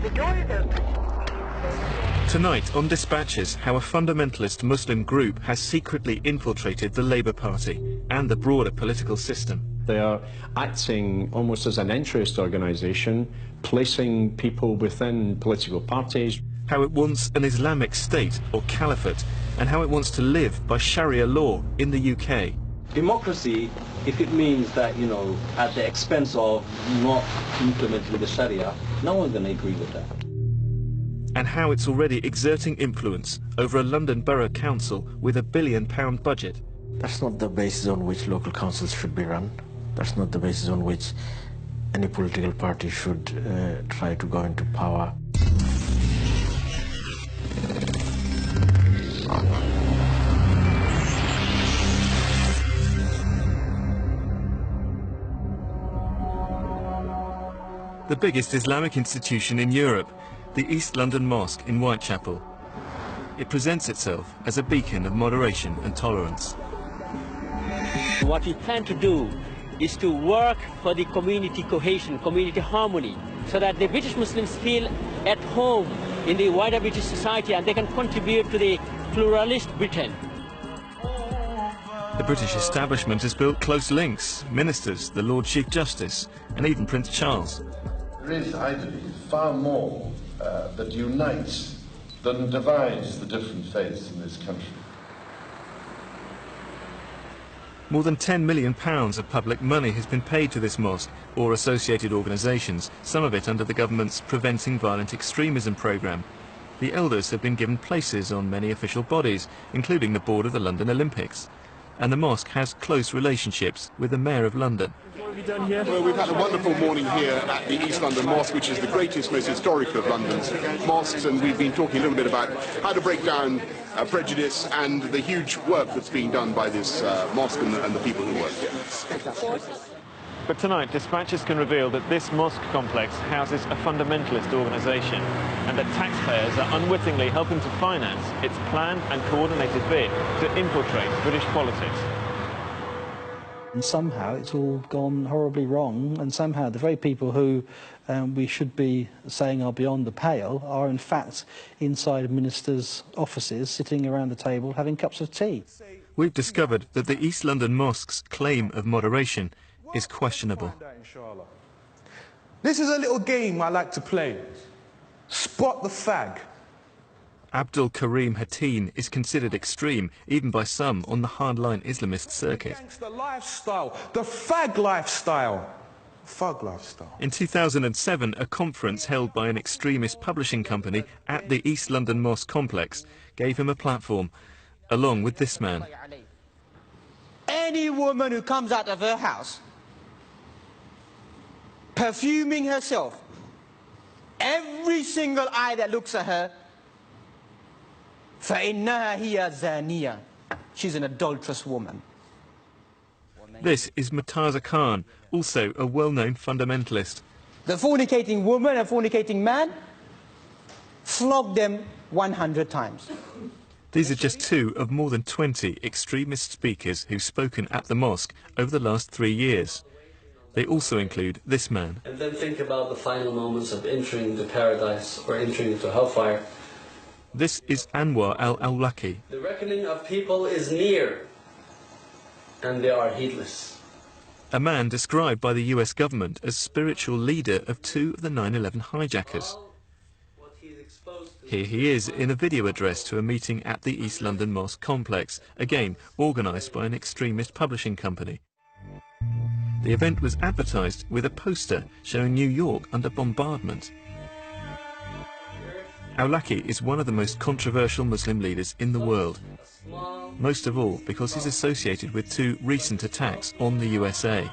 The door is open. Tonight on Dispatches, how a fundamentalist Muslim group has secretly infiltrated the Labour Party and the broader political system. They are acting almost as an interest organisation, placing people within political parties. How it wants an Islamic state or caliphate, and how it wants to live by Sharia law in the UK. Democracy, if it means that, you know, at the expense of not implementing the Sharia, no one's going to agree with that. And how it's already exerting influence over a London Borough Council with £1 billion budget. That's not the basis on which local councils should be run. That's not the basis on which any political party should try to go into power. The biggest Islamic institution in Europe, the East London Mosque in Whitechapel. It presents itself as a beacon of moderation and tolerance. What we plan to do is to work for the community cohesion, community harmony, so that the British Muslims feel at home in the wider British society and they can contribute to the pluralist Britain. The British establishment has built close links, ministers, the Lord Chief Justice, and even Prince Charles. There is, I believe, far more that unites than divides the different faiths in this country. More than £10 million of public money has been paid to this mosque or associated organisations, some of it under the government's Preventing Violent Extremism programme. The elders have been given places on many official bodies, including the board of the London Olympics. And the mosque has close relationships with the Mayor of London. What have you done here? Well, we've had a wonderful morning here at the East London Mosque, which is the greatest, most historic of London's mosques, and we've been talking a little bit about how to break down prejudice and the huge work that's being done by this mosque and the people who work here. But tonight, Dispatches can reveal that this mosque complex houses a fundamentalist organisation and that taxpayers are unwittingly helping to finance its planned and coordinated bid to infiltrate British politics. And somehow it's all gone horribly wrong, and somehow the very people who we should be saying are beyond the pale are in fact inside ministers' offices, sitting around the table having cups of tea. We've discovered that the East London Mosque's claim of moderation is questionable. This is a little game I like to play. Spot the fag. Abdul Karim Hateen is considered extreme, even by some on the hardline Islamist circuit. The lifestyle, the fag lifestyle. Fag lifestyle. In 2007, a conference held by an extremist publishing company at the East London Mosque complex gave him a platform, along with this man. Any woman who comes out of her house perfuming herself, every single eye that looks at her, فَإِنَّهَا هِيَ زَانِيَةٌ, she's an adulterous woman. This is Murtaza Khan, also a well-known fundamentalist. The fornicating woman and fornicating man, flog them 100 times. These are just two of more than 20 extremist speakers who've spoken at the mosque over the last 3 years. They also include this man. And then think about the final moments of entering the paradise or entering into hellfire. This is Anwar al-Awlaki. The reckoning of people is near, and they are heedless. A man described by the US government as spiritual leader of two of the 9/11 hijackers. Here he is in a video address to a meeting at the East London Mosque complex, again organised by an extremist publishing company. The event was advertised with a poster showing New York under bombardment. Awlaki is one of the most controversial Muslim leaders in the world, most of all because he's associated with two recent attacks on the USA.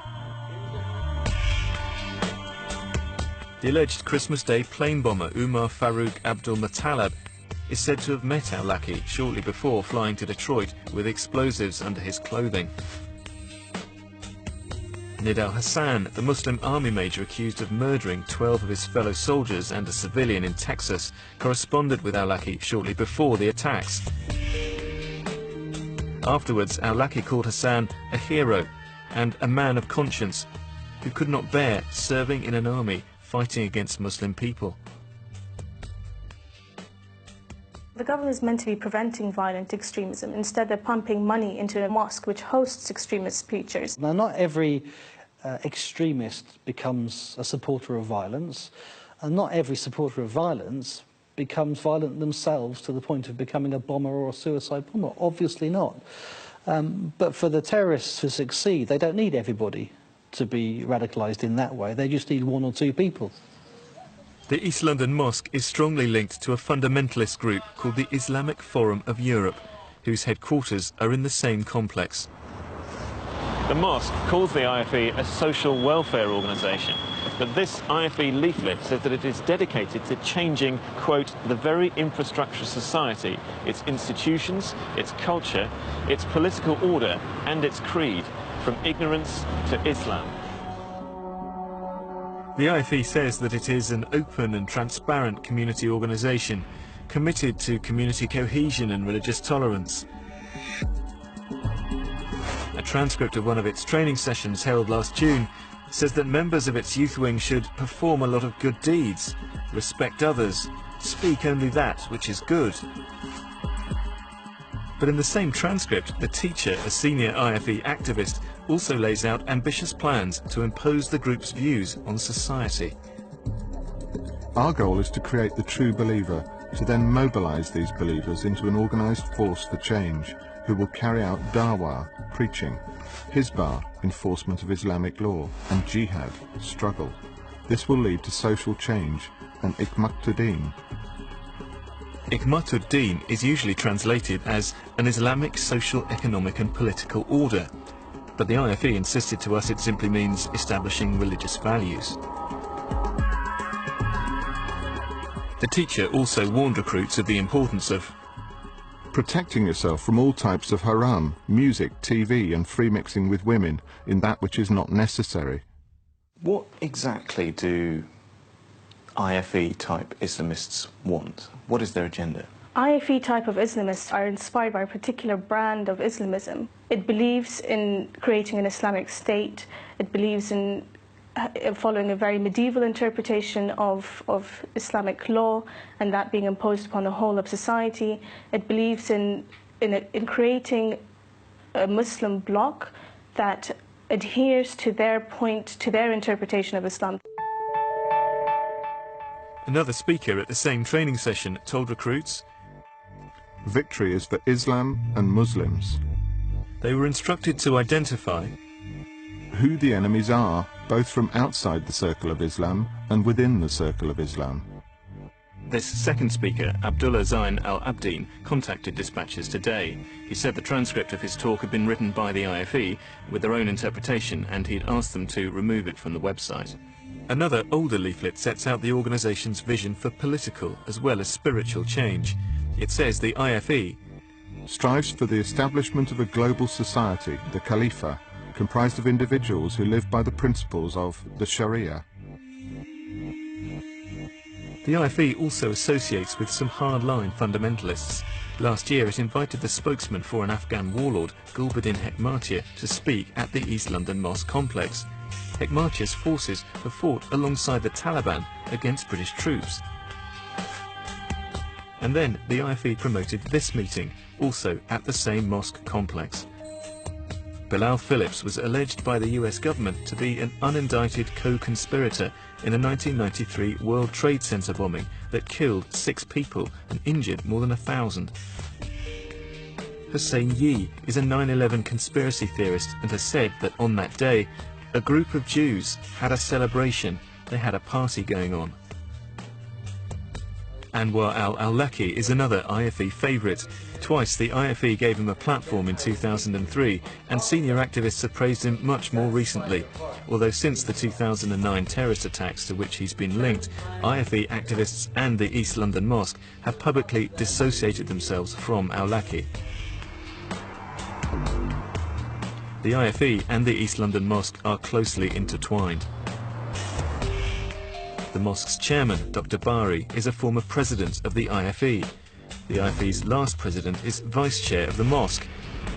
The alleged Christmas Day plane bomber Umar Farouk Abdul Muttalib is said to have met Awlaki shortly before flying to Detroit with explosives under his clothing. Nidal Hassan, the Muslim army major accused of murdering 12 of his fellow soldiers and a civilian in Texas, corresponded with Awlaki shortly before the attacks. Afterwards, Awlaki called Hassan a hero and a man of conscience who could not bear serving in an army fighting against Muslim people. The government is meant to be preventing violent extremism. Instead, they're pumping money into a mosque which hosts extremist preachers. Now, not every extremist becomes a supporter of violence, and not every supporter of violence becomes violent themselves to the point of becoming a bomber or a suicide bomber. Obviously not. But for the terrorists to succeed, they don't need everybody to be radicalised in that way. They just need one or two people. The East London Mosque is strongly linked to a fundamentalist group called the Islamic Forum of Europe, whose headquarters are in the same complex. The mosque calls the IFE a social welfare organisation, but this IFE leaflet says that it is dedicated to changing, quote, the very infrastructure of society, its institutions, its culture, its political order and its creed, from ignorance to Islam. The IFE says that it is an open and transparent community organisation, committed to community cohesion and religious tolerance. A transcript of one of its training sessions held last June says that members of its youth wing should perform a lot of good deeds, respect others, speak only that which is good. But in the same transcript, the teacher, a senior IFE activist, also lays out ambitious plans to impose the group's views on society. Our goal is to create the true believer, to then mobilise these believers into an organised force for change, who will carry out dawah, preaching, hizbah, enforcement of Islamic law, and jihad, struggle. This will lead to social change and ikmatuddin. Ikmatuddin is usually translated as an Islamic social, economic and political order, but the IFE insisted to us it simply means establishing religious values. The teacher also warned recruits of the importance of protecting yourself from all types of haram, music, TV and free mixing with women in that which is not necessary. What exactly do IFE-type Islamists want? What is their agenda? IFE type of Islamists are inspired by a particular brand of Islamism. It believes in creating an Islamic state. It believes in following a very medieval interpretation of Islamic law and that being imposed upon the whole of society. It believes in creating a Muslim bloc that adheres to their interpretation of Islam. Another speaker at the same training session told recruits, victory is for Islam and Muslims. They were instructed to identify who the enemies are, both from outside the circle of Islam and within the circle of Islam. This second speaker, Abdullah Zain al-Abdin, contacted dispatches today. He said the transcript of his talk had been written by the IFE with their own interpretation, and he'd asked them to remove it from the website. Another older leaflet sets out the organisation's vision for political as well as spiritual change. It says the IFE strives for the establishment of a global society, the Khalifa, comprised of individuals who live by the principles of the Sharia. The IFE also associates with some hardline fundamentalists. Last year it invited the spokesman for an Afghan warlord, Gulbuddin Hekmatyar, to speak at the East London Mosque complex. Hekmatyar's forces have fought alongside the Taliban against British troops. And then the IFE promoted this meeting, also at the same mosque complex. Bilal Phillips was alleged by the US government to be an unindicted co-conspirator in a 1993 World Trade Center bombing that killed 6 people and injured more than 1,000. Hussein Yi is a 9/11 conspiracy theorist and has said that on that day, a group of Jews had a celebration. They had a party going on. Anwar al-Awlaki is another IFE favourite. Twice the IFE gave him a platform in 2003, and senior activists have praised him much more recently. Although since the 2009 terrorist attacks to which he's been linked, IFE activists and the East London Mosque have publicly dissociated themselves from Awlaki. The IFE and the East London Mosque are closely intertwined. The mosque's chairman, Dr. Bari, is a former president of the IFE. The IFE's last president is vice chair of the mosque.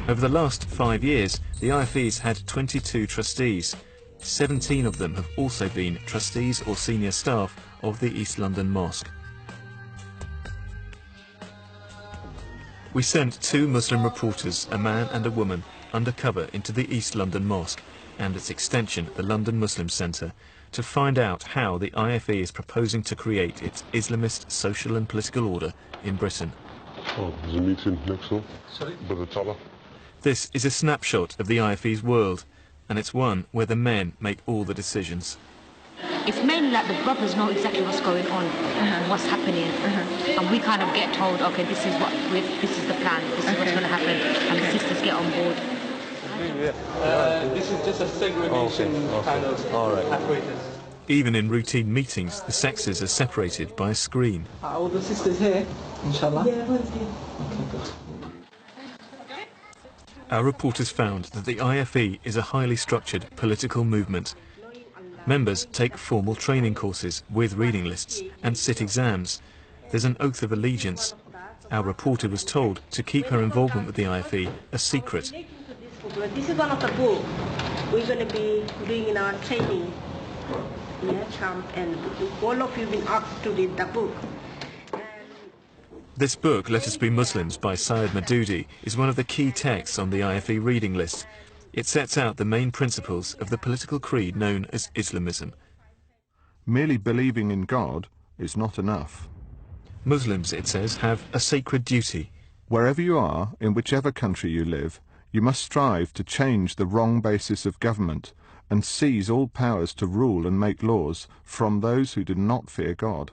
Over the last 5 years, the IFE's had 22 trustees. 17 of them have also been trustees or senior staff of the East London Mosque. We sent 2 Muslim reporters, a man and a woman, undercover into the East London Mosque and its extension, the London Muslim Centre, to find out how the IFE is proposing to create its Islamist social and political order in Britain. Oh, there's a meeting next door. Sorry? By the tower. This is a snapshot of the IFE's world, and it's one where the men make all the decisions. It's mainly that the brothers know exactly what's going on, what's happening, and we kind of get told, okay, this is the plan, this is what's going to happen, and the sisters get on board. This is just a segregation kind of apparatus. Even in routine meetings, the sexes are separated by a screen. Are all the sisters here, inshallah? Yeah, one's here. Okay, good. Our reporters found that the IFE is a highly structured political movement. Members take formal training courses with reading lists and sit exams. There's an oath of allegiance. Our reporter was told to keep her involvement with the IFE a secret. This is one of the books we're going to be doing in our training. And all of you have been asked to read the book. This book, Let Us Be Muslims, by Syed Maududi, is one of the key texts on the IFE reading list. It sets out the main principles of the political creed known as Islamism. Merely believing in God is not enough. Muslims, it says, have a sacred duty. Wherever you are, in whichever country you live, you must strive to change the wrong basis of government and seize all powers to rule and make laws from those who do not fear God.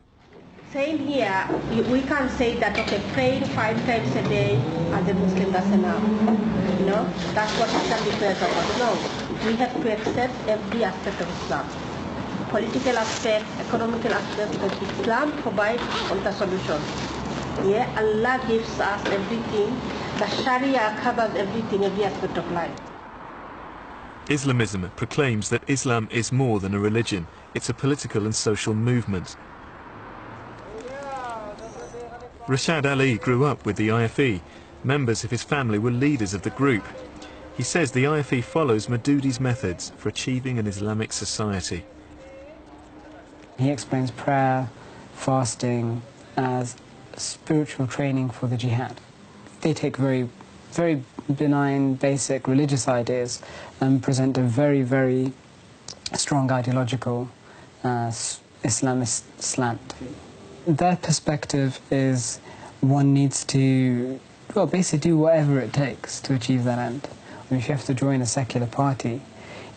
Same here, we can't say that, okay, praying 5 times a day as a Muslim, that's enough. You know, that's what Islam declares of us. No, we have to accept every aspect of Islam. Political aspect, economical aspect, that Islam provides the solution. Yeah, Allah gives us everything. The Sharia covers everything, every aspect of life. Islamism proclaims that Islam is more than a religion. It's a political and social movement. Rashad Ali grew up with the IFE. Members of his family were leaders of the group. He says the IFE follows Maududi's methods for achieving an Islamic society. He explains prayer, fasting as spiritual training for the jihad. They take very benign, basic religious ideas and present a very strong ideological Islamist slant. Their perspective is one needs to, well, basically do whatever it takes to achieve that end. If you have to join a secular party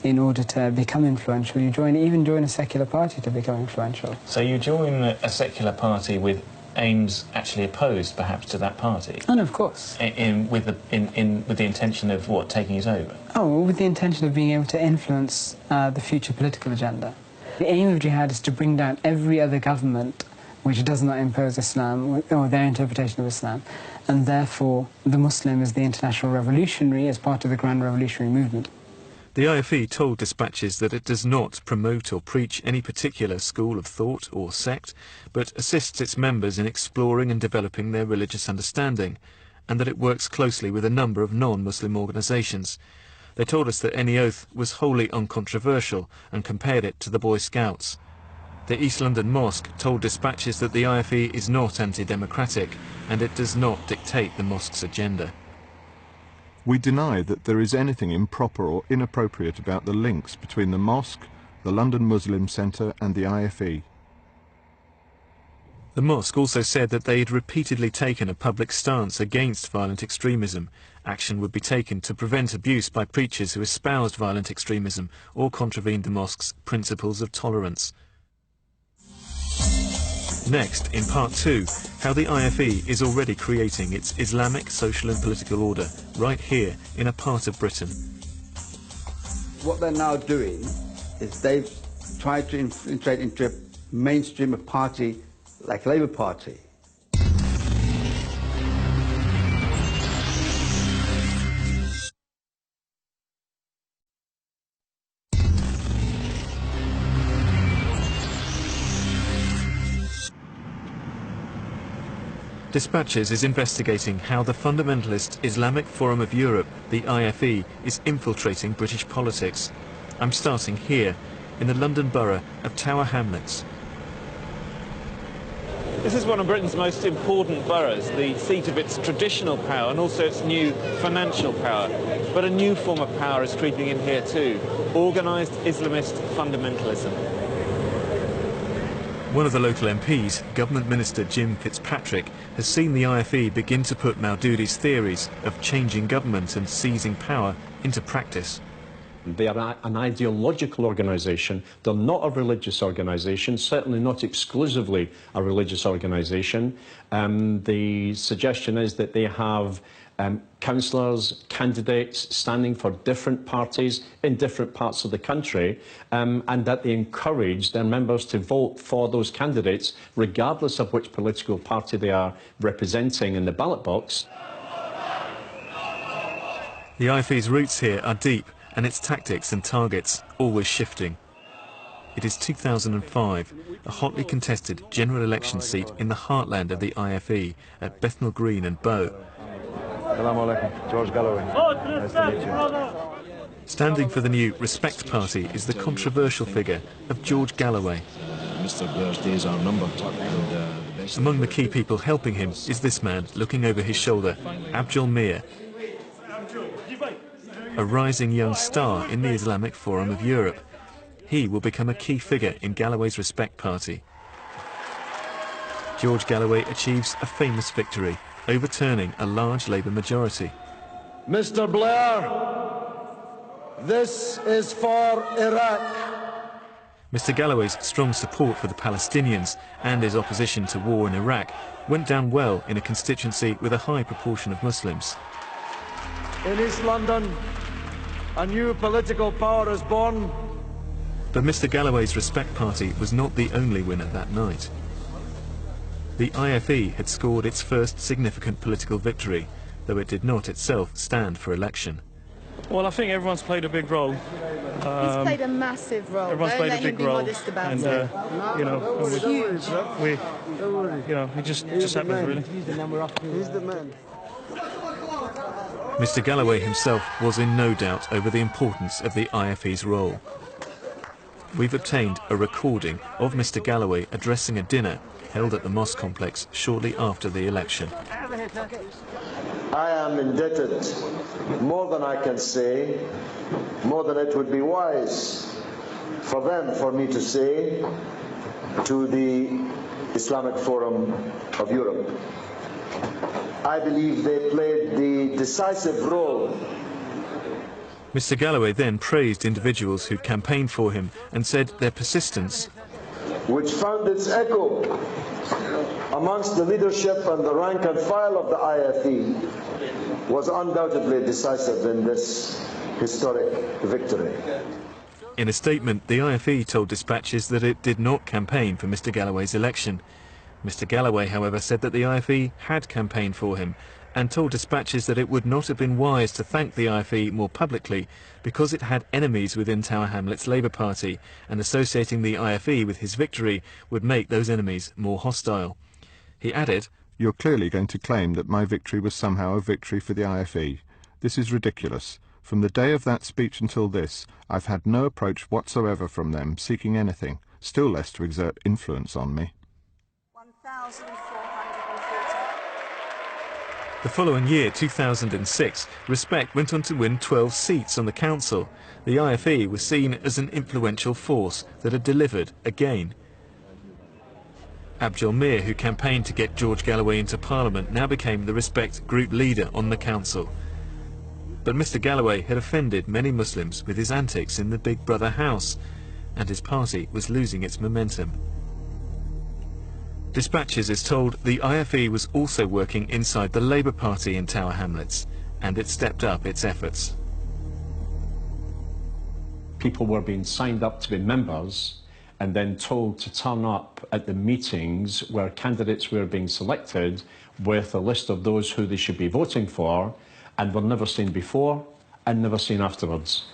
in order to become influential, you even join a secular party to become influential. So you join a secular party with aims actually opposed, perhaps, to that party? And of course. With the intention of what, taking it over? Oh, with the intention of being able to influence the future political agenda. The aim of jihad is to bring down every other government which does not impose Islam, or their interpretation of Islam, and therefore the Muslim is the international revolutionary as part of the grand revolutionary movement. The IFE told dispatches that it does not promote or preach any particular school of thought or sect, but assists its members in exploring and developing their religious understanding, and that it works closely with a number of non-Muslim organisations. They told us that any oath was wholly uncontroversial and compared it to the Boy Scouts. The East London Mosque told dispatches that the IFE is not anti-democratic and it does not dictate the mosque's agenda. We deny that there is anything improper or inappropriate about the links between the mosque, the London Muslim Centre and the IFE. The mosque also said that they had repeatedly taken a public stance against violent extremism. Action would be taken to prevent abuse by preachers who espoused violent extremism or contravened the mosque's principles of tolerance. Next, in part 2, how the IFE is already creating its Islamic social and political order right here in a part of Britain. What they're now doing is they've tried to infiltrate into a mainstream party like Labour Party. Dispatches is investigating how the fundamentalist Islamic Forum of Europe, the IFE, is infiltrating British politics. I'm starting here, in the London borough of Tower Hamlets. This is one of Britain's most important boroughs, the seat of its traditional power and also its new financial power. But a new form of power is creeping in here too, organised Islamist fundamentalism. One of the local MPs, Government Minister Jim Fitzpatrick, has seen the IFE begin to put Maudud's theories of changing government and seizing power into practice. They are an ideological organisation. They're not a religious organisation, certainly not exclusively a religious organisation. The suggestion is that they have councillors, candidates standing for different parties in different parts of the country, and that they encourage their members to vote for those candidates, regardless of which political party they are representing in the ballot box. The IFE's roots here are deep, and its tactics and targets always shifting. It is 2005, a hotly contested general election seat in the heartland of the IFE at Bethnal Green and Bow. Assalamu alaikum. George Galloway. Nice to meet you. Standing for the new Respect Party is the controversial figure of George Galloway. Mr. Blair's days are numbered. Among the key people helping him is this man looking over his shoulder, Abdul Mir, a rising young star in the Islamic Forum of Europe. He will become a key figure in Galloway's Respect Party. George Galloway achieves a famous victory, overturning a large Labour majority. Mr. Blair, this is for Iraq. Mr. Galloway's strong support for the Palestinians and his opposition to war in Iraq went down well in a constituency with a high proportion of Muslims. In East London, a new political power is born. But Mr. Galloway's Respect Party was not the only winner that night. The IFE had scored its first significant political victory, though it did not itself stand for election. Well, I think everyone's played a big role. He's played a massive role. Everyone's played a big role, and you know, it's huge. It just happens really. He's the man. Mr. Galloway himself was in no doubt over the importance of the IFE's role. We've obtained a recording of Mr. Galloway addressing a dinner held at the mosque complex shortly after the election. I am indebted more than I can say, more than it would be wise for me to say, to the Islamic Forum of Europe. I believe they played the decisive role. Mr. Galloway then praised individuals who campaigned for him and said their persistence, which found its echo amongst the leadership and the rank and file of the IFE, was undoubtedly decisive in this historic victory. In a statement, the IFE told dispatches that it did not campaign for Mr. Galloway's election. Mr. Galloway, however, said that the IFE had campaigned for him and told dispatches that it would not have been wise to thank the IFE more publicly because it had enemies within Tower Hamlets' Labour Party, and associating the IFE with his victory would make those enemies more hostile. He added, "You're clearly going to claim that my victory was somehow a victory for the IFE. This is ridiculous. From the day of that speech until this, I've had no approach whatsoever from them seeking anything, still less to exert influence on me." The following year, 2006, Respect went on to win 12 seats on the council. The IFE was seen as an influential force that had delivered again. Abdul Mir, who campaigned to get George Galloway into Parliament, now became the Respect group leader on the council. But Mr. Galloway had offended many Muslims with his antics in the Big Brother house, and his party was losing its momentum. Dispatches is told the IFE was also working inside the Labour Party in Tower Hamlets, and it stepped up its efforts. People were being signed up to be members and then told to turn up at the meetings where candidates were being selected with a list of those who they should be voting for, and were never seen before and never seen afterwards.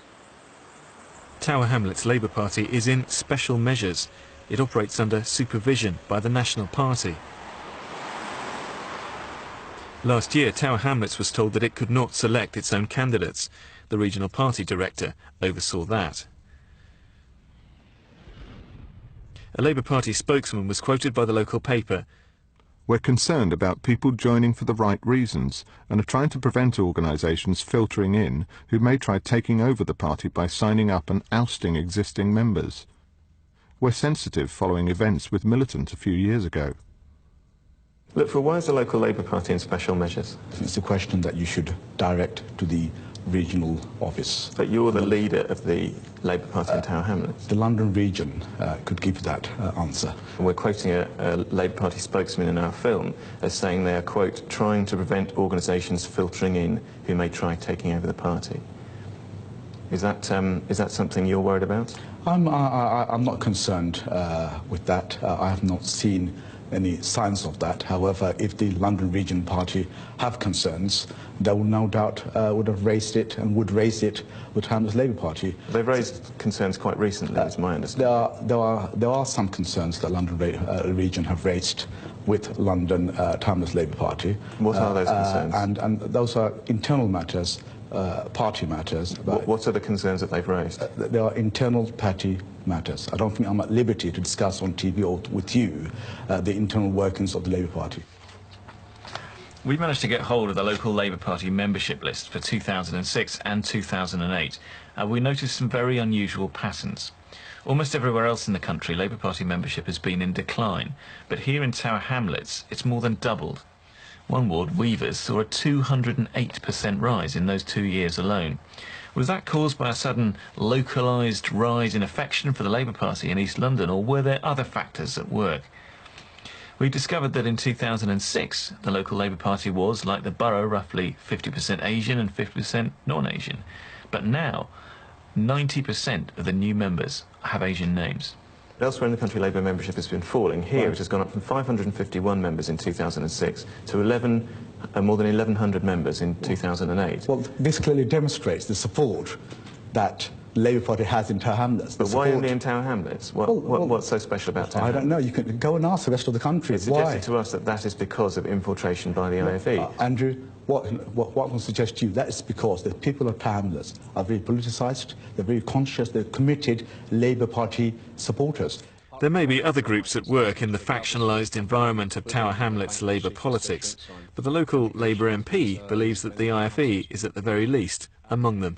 Tower Hamlets' Labour Party is in special measures. It operates under supervision by the National Party. Last year, Tower Hamlets was told that it could not select its own candidates. The regional party director oversaw that. A Labour Party spokesman was quoted by the local paper. We're concerned about people joining for the right reasons and are trying to prevent organisations filtering in who may try taking over the party by signing up and ousting existing members. We're sensitive following events with Militant a few years ago. Look, for why is the local Labour Party in special measures? It's a question that you should direct to the regional office. But you're the leader of the Labour Party in Tower Hamlets. The London region could give that answer. And we're quoting a Labour Party spokesman in our film as saying they are, quote, trying to prevent organisations filtering in who may try taking over the party. Is that something you're worried about? I'm not concerned with that. I have not seen any signs of that. However, if the London Region Party have concerns, they will no doubt would have raised it and would raise it with Hamlet's Labour Party. They've raised concerns quite recently, is my understanding. There are some concerns that London Region have raised with London Hamlet's Labour Party. What are those concerns? And those are internal matters, party matters. What are the concerns that they've raised? They are internal party matters. I don't think I'm at liberty to discuss on TV or with you the internal workings of the Labour Party. We managed to get hold of the local Labour Party membership list for 2006 and 2008. We noticed some very unusual patterns. Almost everywhere else in the country, Labour Party membership has been in decline, but here in Tower Hamlets, it's more than doubled. One ward, Weavers, saw a 208% rise in those 2 years alone. Was that caused by a sudden localised rise in affection for the Labour Party in East London, or were there other factors at work? We discovered that in 2006, the local Labour Party was, like the borough, roughly 50% Asian and 50% non-Asian. But now, 90% of the new members have Asian names. Elsewhere in the country, Labour membership has been falling. Here, it has gone up from 551 members in 2006 to more than 1,100 members in 2008. Well, this clearly demonstrates the support that the Labour Party has in Tower Hamlets. But why only in Tower Hamlets? What's so special about Tower Hamlets? I don't know. You can go and ask the rest of the country. It's suggested to us that that is because of infiltration by the IFE. Andrew, what I can suggest to you, that is because the people of Tower Hamlets are very politicised, they're very conscious, they're committed Labour Party supporters. There may be other groups at work in the factionalised environment of Tower Hamlets' Labour politics, but the local Labour MP believes that the IFE is at the very least among them.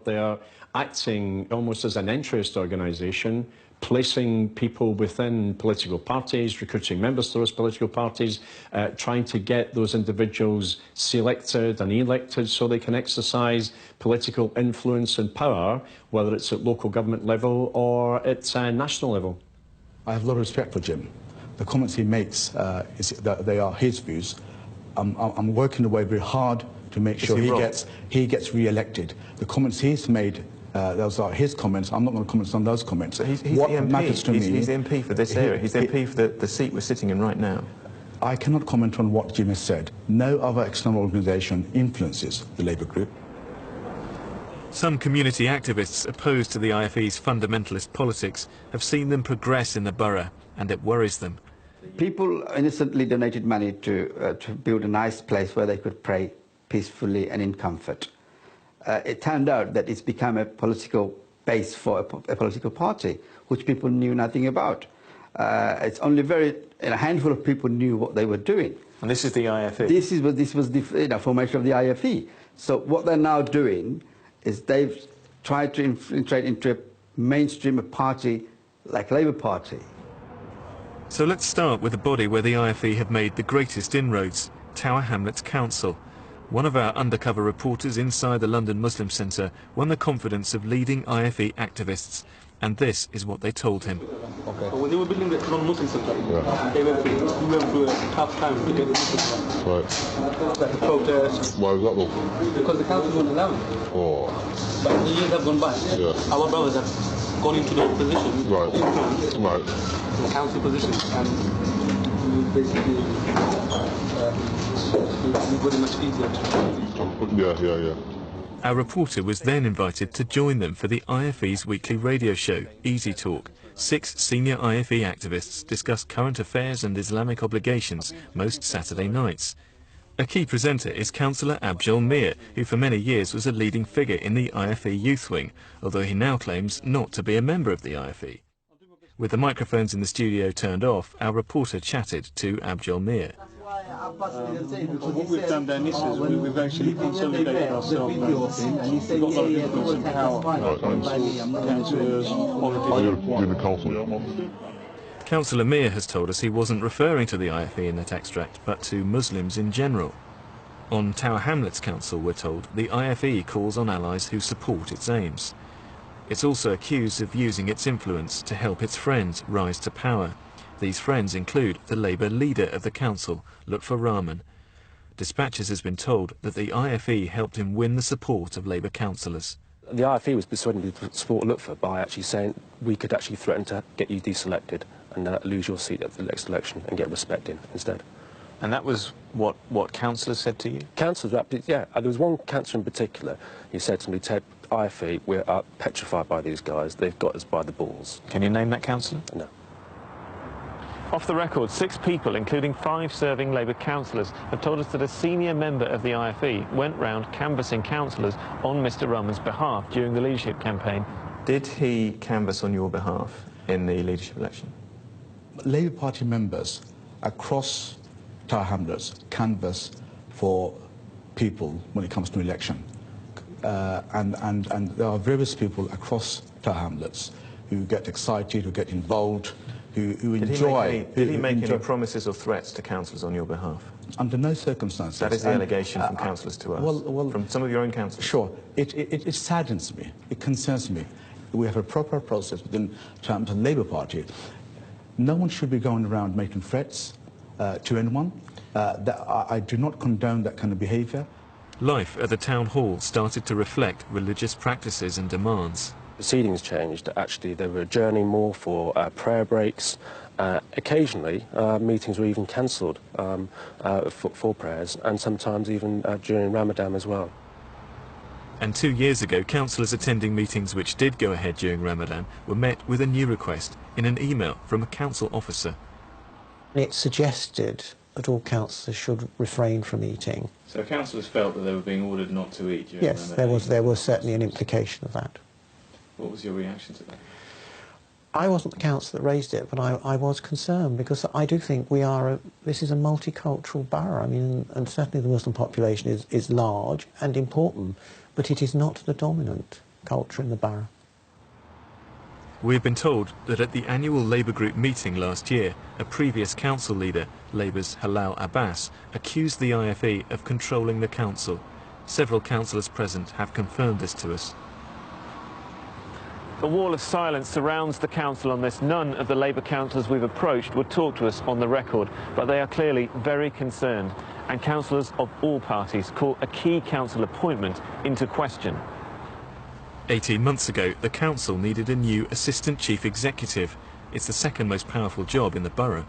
They are acting almost as an interest organisation, placing people within political parties, recruiting members to those political parties, trying to get those individuals selected and elected so they can exercise political influence and power, whether it's at local government level or at national level. I have a lot of respect for Jim. The comments he makes, is that they are his views. I'm working away very hard to make sure he gets re-elected. The comments he's made, those are his comments. I'm not going to comment on those comments. So he's what the MP. matters to me... He's the MP for this area. He's the MP for the seat we're sitting in right now. I cannot comment on what Jim has said. No other external organisation influences the Labour group. Some community activists opposed to the IFE's fundamentalist politics have seen them progress in the borough, and it worries them. People innocently donated money to build a nice place where they could pray peacefully and in comfort. It turned out that it's become a political base for a political party, which people knew nothing about. It's only a handful of people knew what they were doing. And this is the IFE? This was the formation of the IFE. So what they're now doing is they've tried to infiltrate into a mainstream party like Labour Party. So let's start with the body where the IFE have made the greatest inroads, Tower Hamlets Council. One of our undercover reporters inside the London Muslim Centre won the confidence of leading IFE activists, and this is what they told him. Okay. When they were building the non-Muslim Centre, we went through a tough time to get the Muslims. Right. Like a protest. Why was that though? Because the council won't allow it. Oh. But the years have gone by. Yeah. Our brothers have gone into those positions. Right. Right. The council positions, and we basically very much easier to... Yeah. Our reporter was then invited to join them for the IFE's weekly radio show, Easy Talk. 6 senior IFE activists discuss current affairs and Islamic obligations most Saturday nights. A key presenter is Councillor Abjol Mir, who for many years was a leading figure in the IFE youth wing, although he now claims not to be a member of the IFE. With the microphones in the studio turned off, our reporter chatted to Abjol Mir. What we've done, Dennis, is we've actually consolidated ourselves. We've got a lot of influence and power. Councillors, politicians. Councillor Mir has told us he wasn't referring to the IFE in that extract, but to Muslims in general. On Tower Hamlets Council, we're told, the IFE calls on allies who support its aims. It's also accused of using its influence to help its friends rise to power. These friends include the Labour leader of the council, Lutfur Rahman. Dispatches has been told that the IFE helped him win the support of Labour councillors. The IFE was persuading people to support Lutfur by actually saying we could actually threaten to get you deselected and lose your seat at the next election and get respect in instead. And that was what councillors said to you? Councillors, yeah. There was one councillor in particular. He said to me, Ted, IFE, we're petrified by these guys. They've got us by the balls. Can you name that councillor? No. Off the record, 6 people, including 5 serving Labour councillors, have told us that a senior member of the IFE went round canvassing councillors on Mr Rahman's behalf during the leadership campaign. Did he canvass on your behalf in the leadership election? Labour Party members across Tower Hamlets canvass for people when it comes to election. And there are various people across Tower Hamlets who get excited, who get involved, who enjoy... Did he make any promises or threats to councillors on your behalf? Under no circumstances. That is the allegation from councillors to us, from some of your own councillors. Sure. It saddens me. It concerns me. We have a proper process within terms of the Labour Party. No one should be going around making threats to anyone. I do not condone that kind of behaviour. Life at the town hall started to reflect religious practices and demands. Proceedings changed. Actually, they were adjourning more for prayer breaks. Occasionally, meetings were even cancelled for prayers, and sometimes even during Ramadan as well. And 2 years ago, councillors attending meetings which did go ahead during Ramadan were met with a new request in an email from a council officer. It suggested that all councillors should refrain from eating. So councillors felt that they were being ordered not to eat during Yes, Ramadan? there was certainly an implication of that. What was your reaction to that? I wasn't the councillor that raised it, but I was concerned because I do think this is a multicultural borough. I mean, and certainly the Muslim population is large and important, but it is not the dominant culture in the borough. We have been told that at the annual Labour group meeting last year, a previous council leader, Labour's Halal Abbas, accused the IFE of controlling the council. Several councillors present have confirmed this to us. A wall of silence surrounds the council on this. None of the Labour councillors we've approached would talk to us on the record, but they are clearly very concerned, and councillors of all parties call a key council appointment into question. 18 months ago, the council needed a new assistant chief executive. It's the second most powerful job in the borough.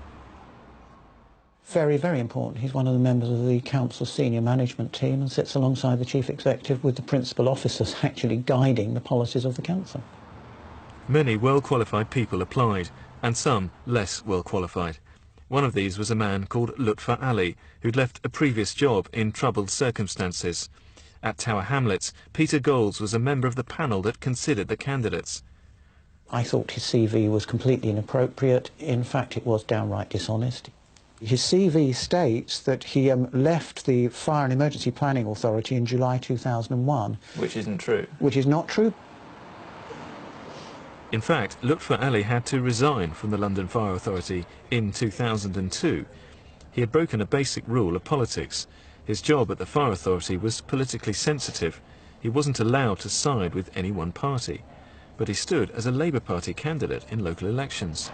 Very, very important. He's one of the members of the council senior management team and sits alongside the chief executive with the principal officers actually guiding the policies of the council. Many well-qualified people applied, and some less well-qualified. One of these was a man called Lutfur Ali, who'd left a previous job in troubled circumstances. At Tower Hamlets, Peter Golds was a member of the panel that considered the candidates. I thought his CV was completely inappropriate. In fact, it was downright dishonest. His CV states that he left the Fire and Emergency Planning Authority in July 2001. Which isn't true. Which is not true. In fact, Lutfur Ali had to resign from the London Fire Authority in 2002. He had broken a basic rule of politics. His job at the Fire Authority was politically sensitive. He wasn't allowed to side with any one party. But he stood as a Labour Party candidate in local elections.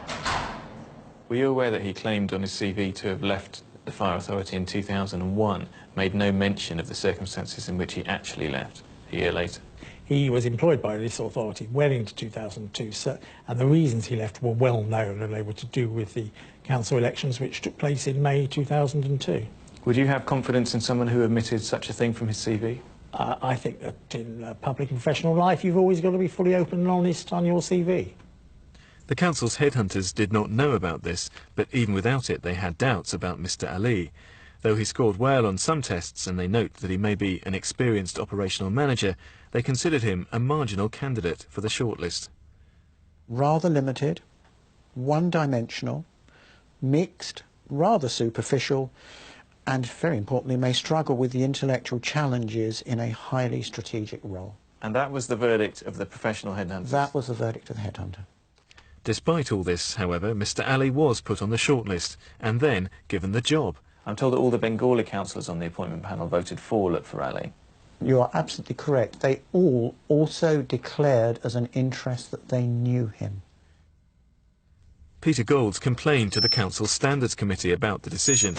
Were you aware that he claimed on his CV to have left the Fire Authority in 2001, made no mention of the circumstances in which he actually left a year later? He was employed by this authority well into 2002, and the reasons he left were well known, and they were to do with the council elections which took place in May 2002. Would you have confidence in someone who omitted such a thing from his CV? I think that in public and professional life you've always got to be fully open and honest on your CV. The council's headhunters did not know about this, but even without it they had doubts about Mr Ali. Though he scored well on some tests and they note that he may be an experienced operational manager, they considered him a marginal candidate for the shortlist. Rather limited, one-dimensional, mixed, rather superficial, and very importantly may struggle with the intellectual challenges in a highly strategic role. And that was the verdict of the professional headhunters? That was the verdict of the headhunter. Despite all this, however, Mr. Ali was put on the shortlist and then given the job. I'm told that all the Bengali councillors on the appointment panel voted for Lutfur Ali. You are absolutely correct. They all also declared as an interest that they knew him. Peter Golds complained to the Council Standards Committee about the decision.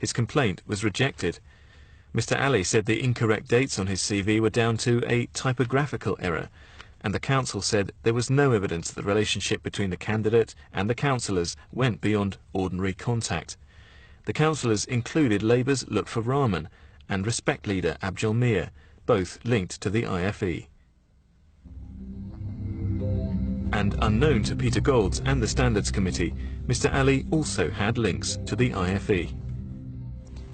His complaint was rejected. Mr. Ali said the incorrect dates on his CV were down to a typographical error, and the Council said there was no evidence that the relationship between the candidate and the councillors went beyond ordinary contact. The councillors included Labour's Lutfur Rahman and Respect leader Abdul Mir, both linked to the IFE. And unknown to Peter Golds and the Standards Committee, Mr. Ali also had links to the IFE.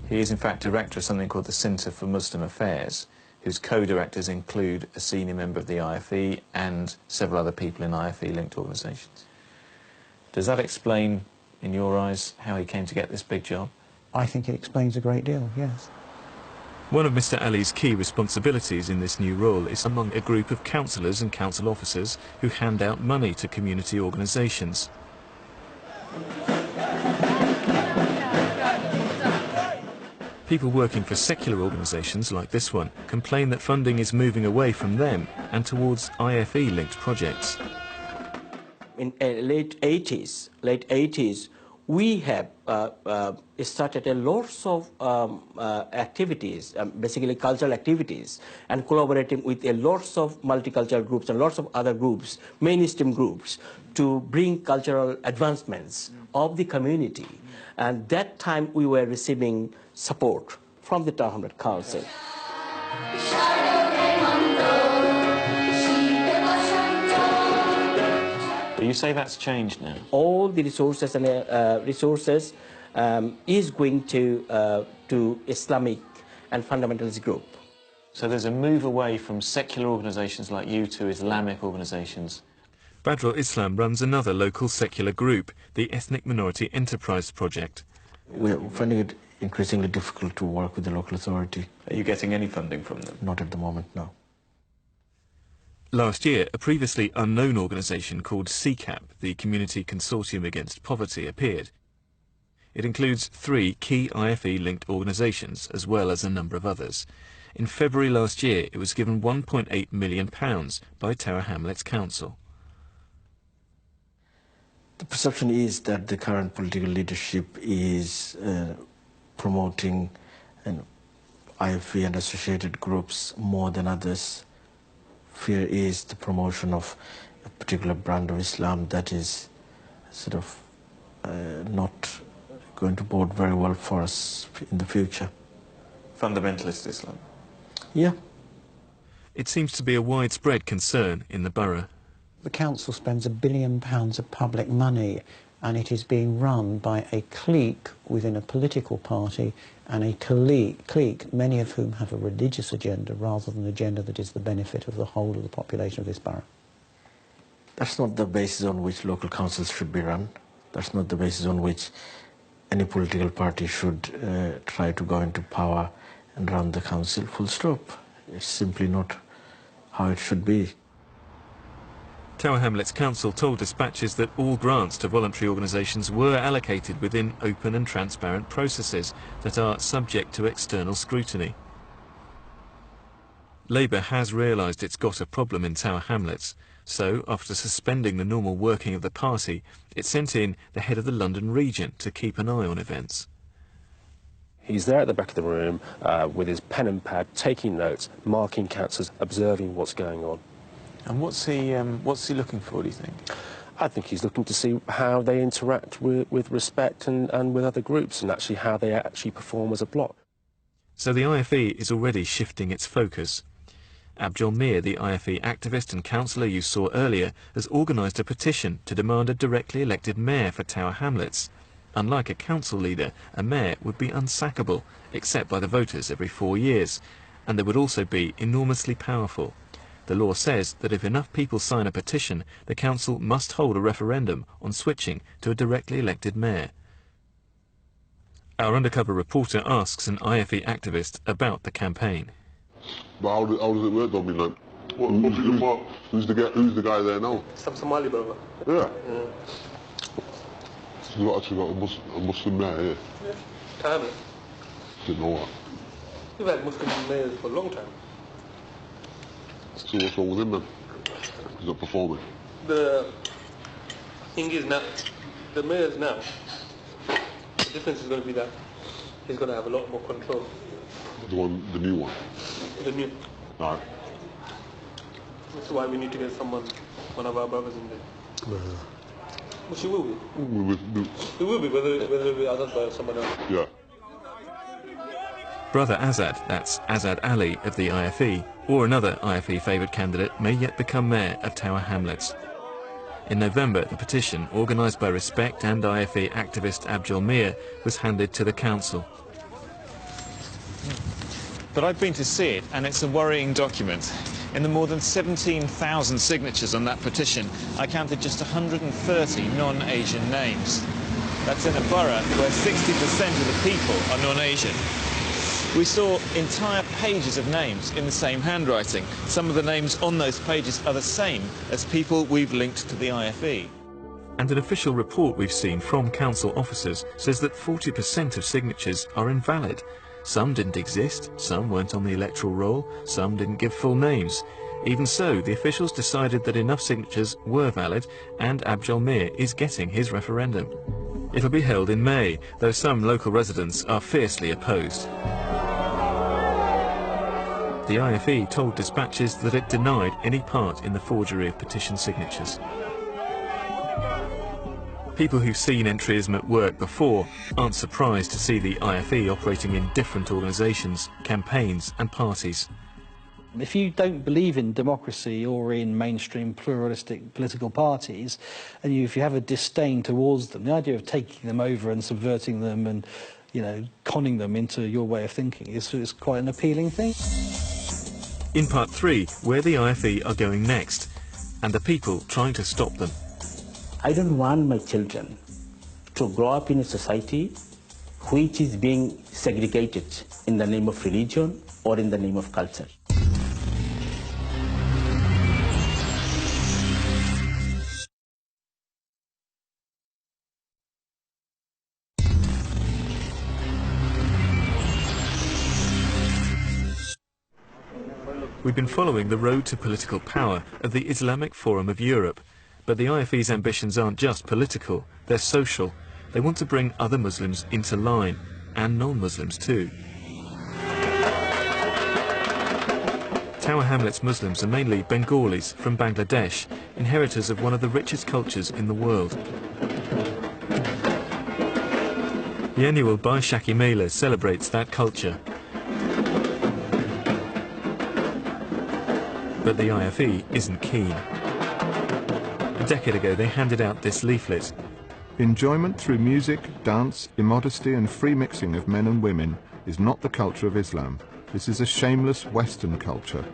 He is in fact director of something called the Centre for Muslim Affairs, whose co-directors include a senior member of the IFE and several other people in IFE-linked organisations. Does that explain, in your eyes, how he came to get this big job? I think it explains a great deal, yes. One of Mr. Ali's key responsibilities in this new role is among a group of councillors and council officers who hand out money to community organisations. People working for secular organisations like this one complain that funding is moving away from them and towards IFE-linked projects. In late 80s, we have started a lots of activities, basically cultural activities, and collaborating with a lots of multicultural groups and lots of other groups, mainstream groups, to bring cultural advancements of the community. And that time we were receiving support from the Tower Hamlet Council. You say that's changed now? All the resources and is going to Islamic and fundamentalist group. So there's a move away from secular organisations like you to Islamic organisations. Badrul Islam runs another local secular group, the Ethnic Minority Enterprise Project. We're finding it increasingly difficult to work with the local authority. Are you getting any funding from them? Not at the moment, no. Last year, a previously unknown organisation called CCAP, the Community Consortium Against Poverty, appeared. It includes 3 key IFE-linked organisations, as well as a number of others. In February last year, it was given £1.8 million by Tower Hamlets Council. The perception is that the current political leadership is promoting IFE and associated groups more than others. Fear is the promotion of a particular brand of Islam that is sort of not going to bode very well for us in the future. Fundamentalist Islam? Yeah. It seems to be a widespread concern in the borough. The council spends £1 billion of public money, and it is being run by a clique within a political party, and a clique, many of whom have a religious agenda rather than an agenda that is the benefit of the whole of the population of this borough. That's not the basis on which local councils should be run. That's not the basis on which any political party should try to go into power and run the council, full stop. It's simply not how it should be. Tower Hamlets Council told dispatches that all grants to voluntary organisations were allocated within open and transparent processes that are subject to external scrutiny. Labour has realised it's got a problem in Tower Hamlets, so after suspending the normal working of the party, it sent in the head of the London region to keep an eye on events. He's there at the back of the room with his pen and pad, taking notes, marking councillors, observing what's going on. And what's he looking for, do you think? I think he's looking to see how they interact with Respect and with other groups, and actually how they actually perform as a bloc. So the IFE is already shifting its focus. Abdul Mir, the IFE activist and councillor you saw earlier, has organised a petition to demand a directly elected mayor for Tower Hamlets. Unlike a council leader, a mayor would be unsackable, except by the voters every 4 years, and they would also be enormously powerful. The law says that if enough people sign a petition, the council must hold a referendum on switching to a directly elected mayor. Our undercover reporter asks an IFE activist about the campaign. But how does it work, though? I mean, like, who's the guy there now? Some Somali brother. Yeah. We've actually got a Muslim mayor here. Yeah. Time. Didn't know that. We've had Muslim mayors for a long time. So what's wrong with him then? He's not performing. The thing is now, the mayors now, the difference is going to be that he's going to have a lot more control. The new one? The new. Right. That's why we need to get one of our brothers in there. Well, she will be. It will be, whether it be others or someone else. Yeah. Brother Azad, that's Azad Ali of the IFE, or another IFE favoured candidate, may yet become mayor of Tower Hamlets. In November, the petition, organised by Respect and IFE activist Abdul Mir, was handed to the council. But I've been to see it, and it's a worrying document. In the more than 17,000 signatures on that petition, I counted just 130 non-Asian names. That's in a borough where 60% of the people are non-Asian. We saw entire pages of names in the same handwriting. Some of the names on those pages are the same as people we've linked to the IFE. And an official report we've seen from council officers says that 40% of signatures are invalid. Some didn't exist, some weren't on the electoral roll, some didn't give full names. Even so, the officials decided that enough signatures were valid, and Abdul Mir is getting his referendum. It'll be held in May, though some local residents are fiercely opposed. The IFE told dispatches that it denied any part in the forgery of petition signatures. People who've seen entryism at work before aren't surprised to see the IFE operating in different organisations, campaigns and parties. If you don't believe in democracy or in mainstream pluralistic political parties, and if you have a disdain towards them, the idea of taking them over and subverting them and, conning them into your way of thinking is quite an appealing thing. In part 3, where the IFE are going next, and the people trying to stop them. I don't want my children to grow up in a society which is being segregated in the name of religion or in the name of culture. We've been following the road to political power of the Islamic Forum of Europe. But the IFE's ambitions aren't just political, they're social. They want to bring other Muslims into line, and non-Muslims too. Tower Hamlets Muslims are mainly Bengalis from Bangladesh, inheritors of one of the richest cultures in the world. The annual Baishakhi Mela celebrates that culture. But the IFE isn't keen. A decade ago, they handed out this leaflet. Enjoyment through music, dance, immodesty and free mixing of men and women is not the culture of Islam. This is a shameless Western culture.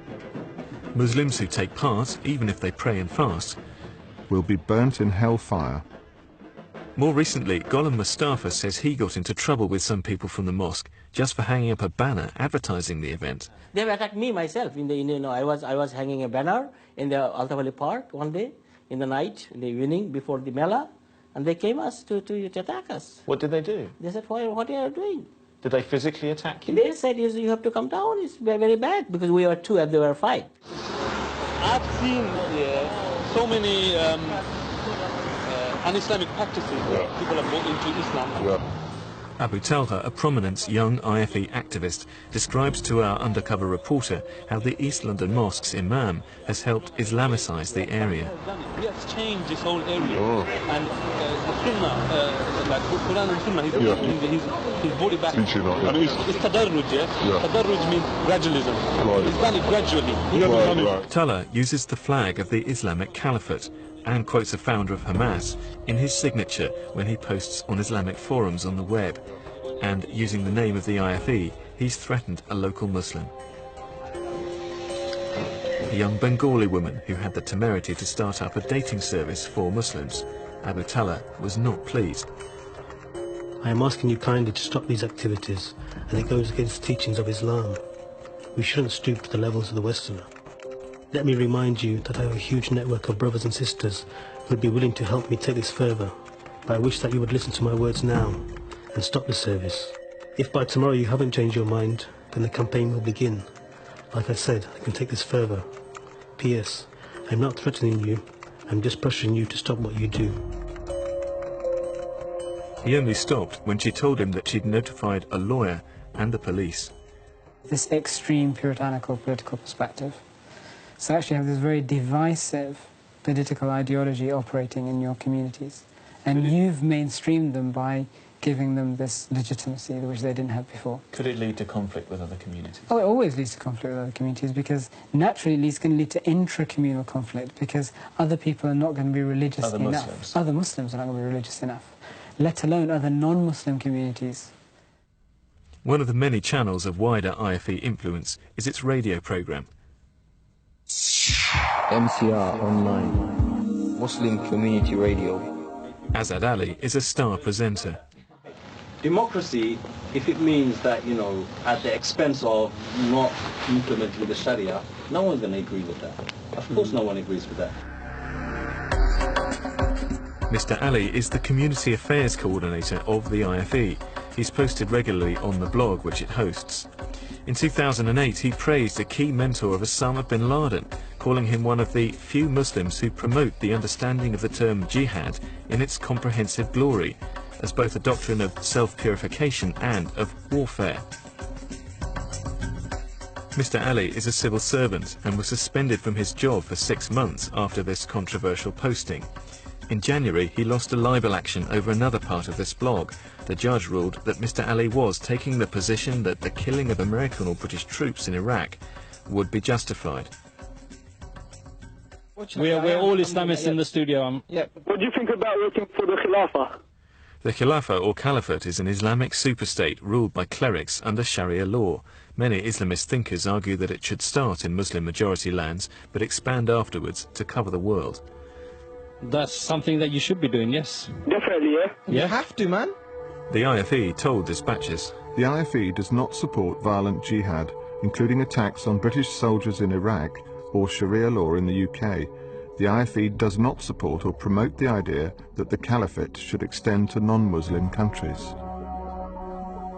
Muslims who take part, even if they pray and fast, will be burnt in hellfire. More recently, Ghulam Mustafa says he got into trouble with some people from the mosque just for hanging up a banner advertising the event. They have attacked me myself. I was hanging a banner in the Altavali Park one day, in the night, in the evening, before the Mela, and they came to attack us. What did they do? They said, what are you doing? Did they physically attack you? They said, you have to come down, it's very, very bad, because we were two and they were five. I've seen so many un-Islamic practices where people have bought into Islam. Abu Talha, a prominent young IFE activist, describes to our undercover reporter how the East London Mosque's imam has helped Islamicize the area. He has changed this whole area. And the Sunnah, like Quran and Sunnah, he's brought it back. And it's tadarruj, Tadarruj means gradualism. He's done it gradually. Talha uses the flag of the Islamic Caliphate and quotes a founder of Hamas in his signature when he posts on Islamic forums on the web. And using the name of the IFE, he's threatened a local Muslim. a young Bengali woman who had the temerity to start up a dating service for Muslims. Abu Talha was not pleased. I am asking you kindly to stop these activities, and it goes against the teachings of Islam. We shouldn't stoop to the levels of the Westerner. Let me remind you that I have a huge network of brothers and sisters who would be willing to help me take this further, but I wish that you would listen to my words now and stop the service. If by tomorrow you haven't changed your mind, then the campaign will begin. Like I said, I can take this further. P.S. I'm not threatening you, I'm just pressuring you to stop what you do. He only stopped when she told him that she'd notified a lawyer and the police. This extreme puritanical political perspective. So actually have this very divisive political ideology operating in your communities. And you've mainstreamed them by giving them this legitimacy which they didn't have before. Could it lead to conflict with other communities? Oh, it always leads to conflict with other communities, because naturally it's going to lead to intra-communal conflict, because other people are not going to be religious enough. Muslims. Other Muslims are not going to be religious enough, let alone other non-Muslim communities. One of the many channels of wider IFE influence is its radio programme. MCR Online, Muslim Community Radio. Azad Ali is a star presenter. Democracy, if it means that, you know, at the expense of not implementing the Sharia, no one's going to agree with that. Of course no one agrees with that. Mr. Ali is the Community Affairs Coordinator of the IFE. He's posted regularly on the blog which it hosts. In 2008, he praised a key mentor of Osama bin Laden, calling him one of the few Muslims who promote the understanding of the term jihad in its comprehensive glory, as both a doctrine of self-purification and of warfare. Mr. Ali is a civil servant and was suspended from his job for 6 months after this controversial posting. In January, he lost a libel action over another part of this blog. The judge ruled that Mr. Ali was taking the position that the killing of American or British troops in Iraq would be justified. We're all Islamists in the studio. What do you think about working for the Khilafah? The Khilafah or Caliphate is an Islamic superstate ruled by clerics under Sharia law. Many Islamist thinkers argue that it should start in Muslim-majority lands, but expand afterwards to cover the world. That's something that you should be doing, yes. Definitely, yeah. Yeah. You have to, man. The IFE told dispatches. The IFE does not support violent jihad, including attacks on British soldiers in Iraq or Sharia law in the UK. The IFE does not support or promote the idea that the Caliphate should extend to non-Muslim countries.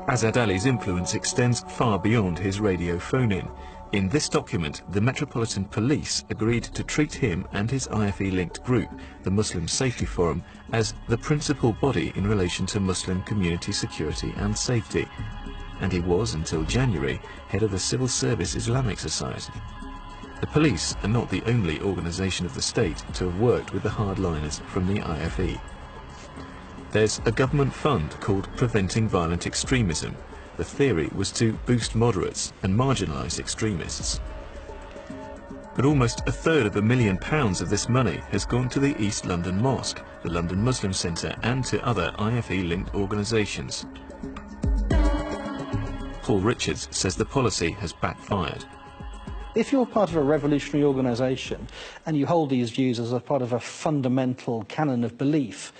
Azad Ali's influence extends far beyond his radio phone-in. In this document, the Metropolitan Police agreed to treat him and his IFE-linked group, the Muslim Safety Forum, as the principal body in relation to Muslim community security and safety. And he was, until January, head of the Civil Service Islamic Society. The police are not the only organisation of the state to have worked with the hardliners from the IFE. There's a government fund called Preventing Violent Extremism. The theory was to boost moderates and marginalise extremists. But almost £250,000 of this money has gone to the East London Mosque, the London Muslim Centre, and to other IFE-linked organisations. Paul Richards says the policy has backfired. If you're part of a revolutionary organisation and you hold these views as a part of a fundamental canon of belief,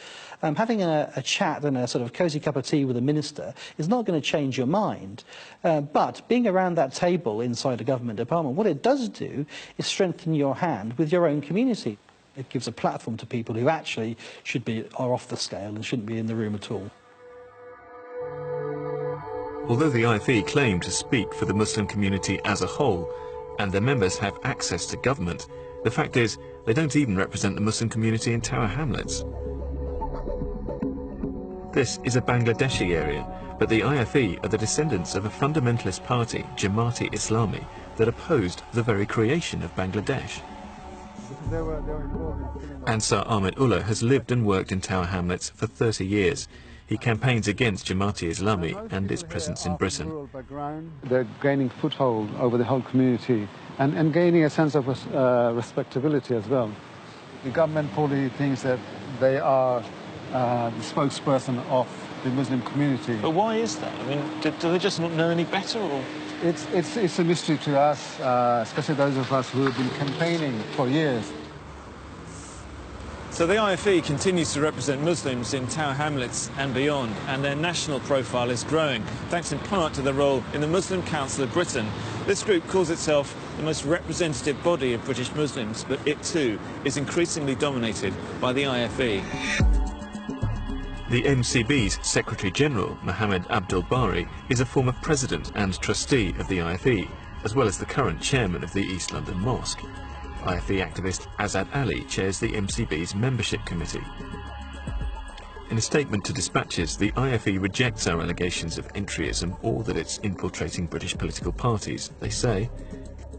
having a chat and a sort of cosy cup of tea with a minister is not going to change your mind. But being around that table inside a government department, what it does do is strengthen your hand with your own community. It gives a platform to people who actually are off the scale and shouldn't be in the room at all. Although the IFE claim to speak for the Muslim community as a whole, and their members have access to government, the fact is they don't even represent the Muslim community in Tower Hamlets. This is a Bangladeshi area, but the IFE are the descendants of a fundamentalist party, Jamaat-e-Islami, that opposed the very creation of Bangladesh. Ansar Ahmed Ullah has lived and worked in Tower Hamlets for 30 years. He campaigns against Jamaat-e-Islami and its presence in Britain. They're gaining foothold over the whole community and gaining a sense of respectability as well. The government probably thinks that they are the spokesperson of the Muslim community. But why is that? I mean, do they just not know any better, or...? It's a mystery to us, especially those of us who have been campaigning for years. So the IFE continues to represent Muslims in Tower Hamlets and beyond, and their national profile is growing, thanks in part to their role in the Muslim Council of Britain. This group calls itself the most representative body of British Muslims, but it too is increasingly dominated by the IFE. The MCB's Secretary-General, Mohammed Abdul Bari, is a former president and trustee of the IFE, as well as the current chairman of the East London Mosque. IFE activist Azad Ali chairs the MCB's membership committee. In a statement to dispatches, the IFE rejects our allegations of entryism or that it's infiltrating British political parties. They say,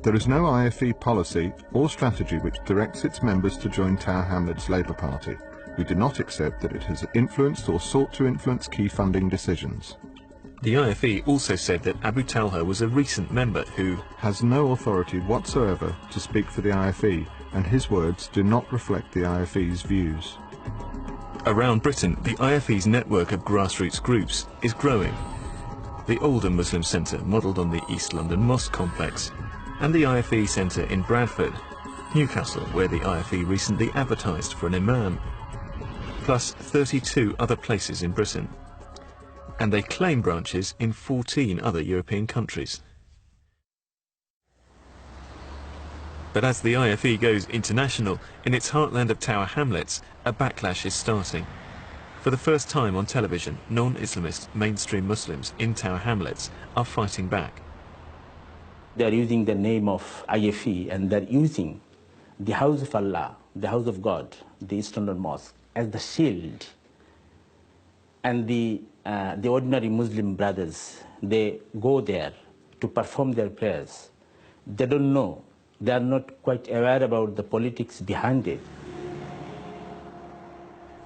"There is no IFE policy or strategy which directs its members to join Tower Hamlets Labour Party. We do not accept that it has influenced or sought to influence key funding decisions." The IFE also said that Abu Talha was a recent member who has no authority whatsoever to speak for the IFE, and his words do not reflect the IFE's views. Around Britain, the IFE's network of grassroots groups is growing. The older Muslim Centre, modelled on the East London Mosque complex, and the IFE Centre in Bradford, Newcastle, where the IFE recently advertised for an imam, plus 32 other places in Britain. And they claim branches in 14 other European countries. But as the IFE goes international, in its heartland of Tower Hamlets, a backlash is starting. For the first time on television, non-Islamist mainstream Muslims in Tower Hamlets are fighting back. They're using the name of IFE, and they're using the House of Allah, the House of God, the East London Mosque, as the shield. And the ordinary Muslim brothers, they go there to perform their prayers. They don't know. They are not quite aware about the politics behind it.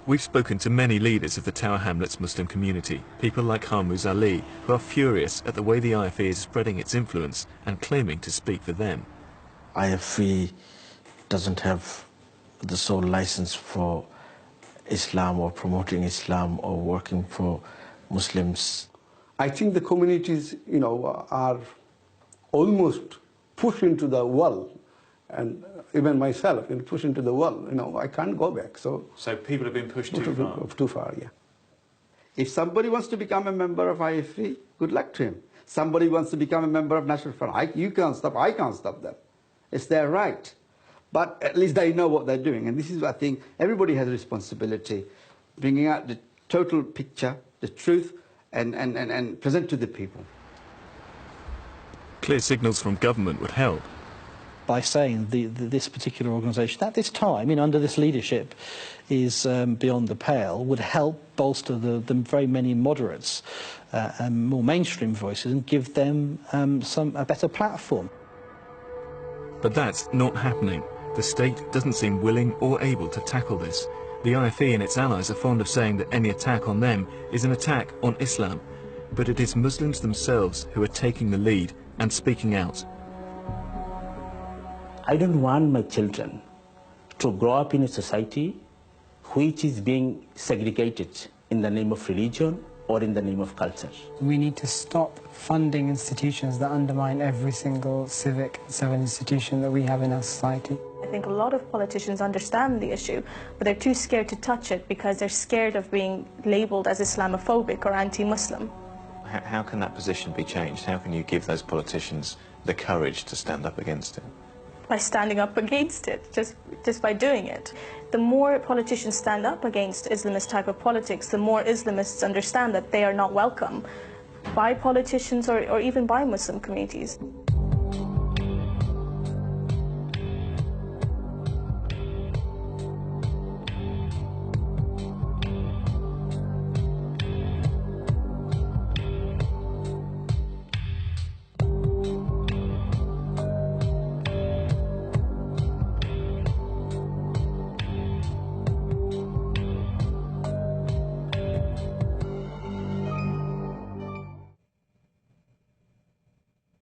We've spoken to many leaders of the Tower Hamlets Muslim community, people like Harmuz Ali, who are furious at the way the IFE is spreading its influence and claiming to speak for them. IFE doesn't have the sole license for Islam or promoting Islam or working for Muslims. I think the communities, are almost pushed into the wall, and even myself, pushed into the wall. I can't go back. So people have been pushed too far? Too far, yeah. If somebody wants to become a member of IFE, good luck to him. Somebody wants to become a member of National Front, you can't stop, I can't stop them. It's their right. But at least they know what they're doing. And this is, I think, everybody has a responsibility, bringing out the total picture, the truth, and present to the people. Clear signals from government would help. By saying this particular organisation at this time, under this leadership, is beyond the pale, would help bolster the very many moderates and more mainstream voices and give them a better platform. But that's not happening. The state doesn't seem willing or able to tackle this. The IFE and its allies are fond of saying that any attack on them is an attack on Islam. But it is Muslims themselves who are taking the lead and speaking out. I don't want my children to grow up in a society which is being segregated in the name of religion or in the name of culture. We need to stop funding institutions that undermine every single civic and civil institution that we have in our society. I think a lot of politicians understand the issue, but they're too scared to touch it because they're scared of being labelled as Islamophobic or anti-Muslim. How can that position be changed? How can you give those politicians the courage to stand up against it? By standing up against it, just by doing it. The more politicians stand up against Islamist type of politics, the more Islamists understand that they are not welcome by politicians or even by Muslim communities.